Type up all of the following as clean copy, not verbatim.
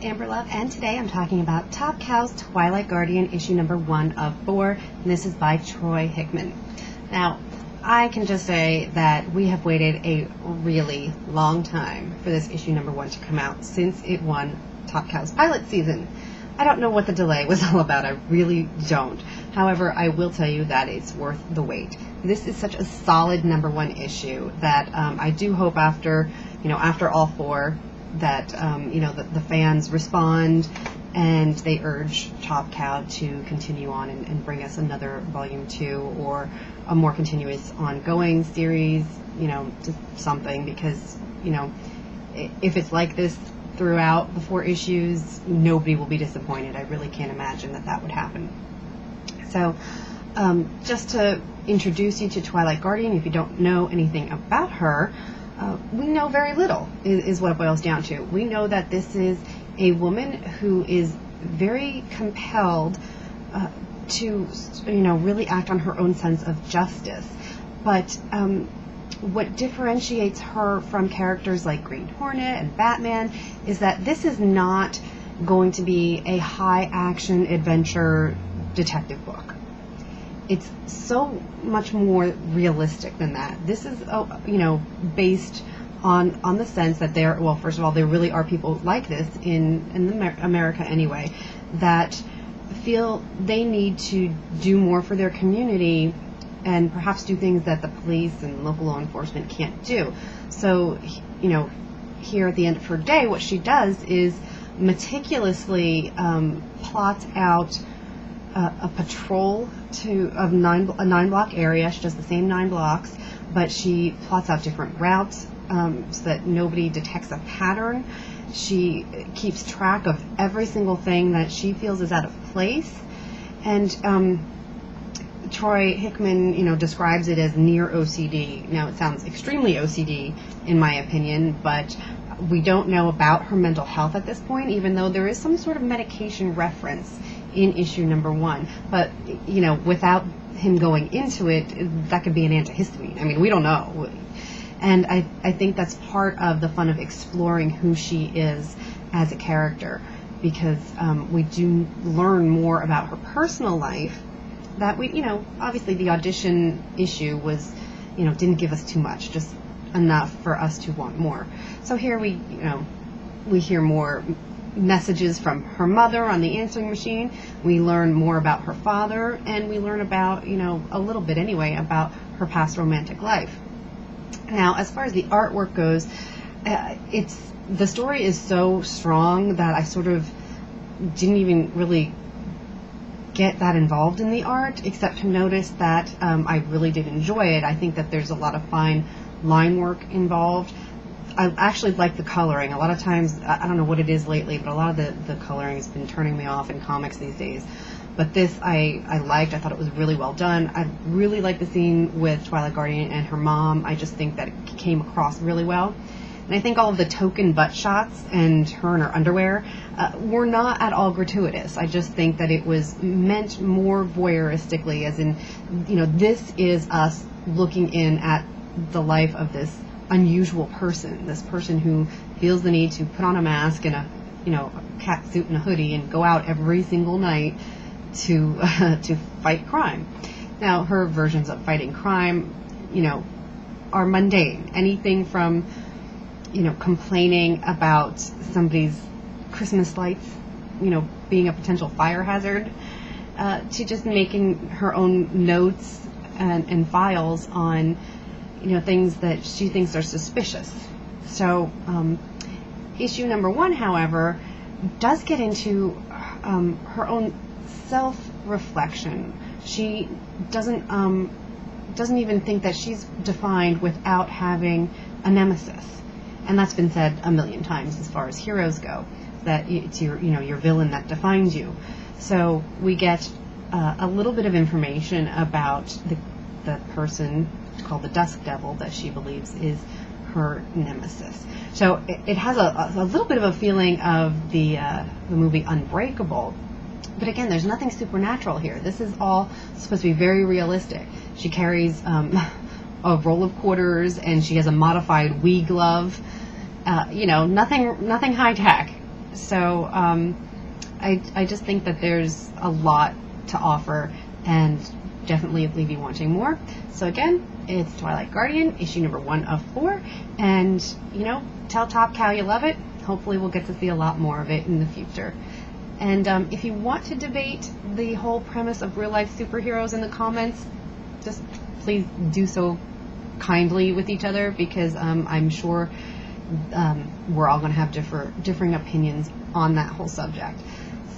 Amber Love, and today I'm talking about Top Cow's Twilight Guardian issue number 1 of 4, and this is by Troy Hickman. Now, I can just say that we have waited a really long time for this issue number 1 to come out since it won Top Cow's pilot season. I don't know what the delay was all about, I really don't. However, I will tell you that it's worth the wait. This is such a solid number 1 issue that I do hope after all 4 that the fans respond and they urge Top Cow to continue on and bring us another volume 2 or a more continuous ongoing series, just something, because if it's like this throughout the 4 issues, nobody will be disappointed. I really can't imagine that would happen. So just to introduce you to Twilight Guardian, if you don't know anything about her, we know very little is what it boils down to. We know that this is a woman who is very compelled to really act on her own sense of justice. But what differentiates her from characters like Green Hornet and Batman is that this is not going to be a high action adventure detective book. It's so much more realistic than that. This is, based on the sense that first of all, there really are people like this in America anyway, that feel they need to do more for their community and perhaps do things that the police and local law enforcement can't do. So, here at the end of her day, what she does is meticulously plot out a patrol of a 9-block area. She does the same 9 blocks, but she plots out different routes so that nobody detects a pattern. She keeps track of every single thing that she feels is out of place. And Troy Hickman, describes it as near OCD. Now, it sounds extremely OCD, in my opinion, but we don't know about her mental health at this point, even though there is some sort of medication reference in issue number 1. But, without him going into it, that could be an antihistamine. I mean, we don't know. And I think that's part of the fun of exploring who she is as a character, because we do learn more about her personal life that obviously the audition issue was, didn't give us too much, just enough for us to want more. So here we hear more messages from her mother on the answering machine. We learn more about her father, and we learn about, a little bit anyway, about her past romantic life. Now, as far as the artwork goes, the story is so strong that I sort of didn't even really get that involved in the art, except to notice that I really did enjoy it. I think that there's a lot of fine line work involved. I actually like the coloring. A lot of times, I don't know what it is lately, but a lot of the coloring has been turning me off in comics these days. But this I liked. I thought it was really well done. I really liked the scene with Twilight Guardian and her mom. I just think that it came across really well. And I think all of the token butt shots and her in her underwear were not at all gratuitous. I just think that it was meant more voyeuristically, as in, this is us looking in at the life of this unusual person, this person who feels the need to put on a mask and a cat suit and a hoodie and go out every single night to fight crime. Now, her versions of fighting crime, are mundane. Anything from complaining about somebody's Christmas lights, being a potential fire hazard, to just making her own notes and files on things that she thinks are suspicious. So issue number 1, however, does get into her own self-reflection. She doesn't even think that she's defined without having a nemesis, and that's been said a million times as far as heroes go, that it's your villain that defines you. So we get a little bit of information about the person called the Dusk Devil that she believes is her nemesis. So it has a little bit of a feeling of the movie Unbreakable. But again, there's nothing supernatural here. This is all supposed to be very realistic. She carries a roll of quarters, and she has a modified Wii glove. Nothing high tech. So I just think that there's a lot to offer and definitely leave you wanting more. So again, it's Twilight Guardian, issue number 1 of 4, and you know, tell Top Cow you love it. Hopefully we'll get to see a lot more of it in the future. And if you want to debate the whole premise of real life superheroes in the comments, just please do so kindly with each other, because I'm sure we're all going to have differing opinions on that whole subject.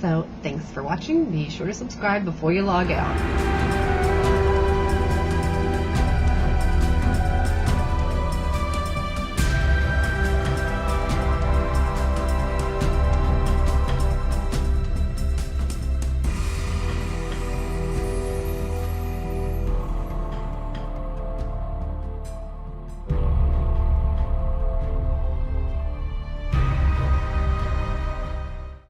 So thanks for watching. Be sure to subscribe before you log out.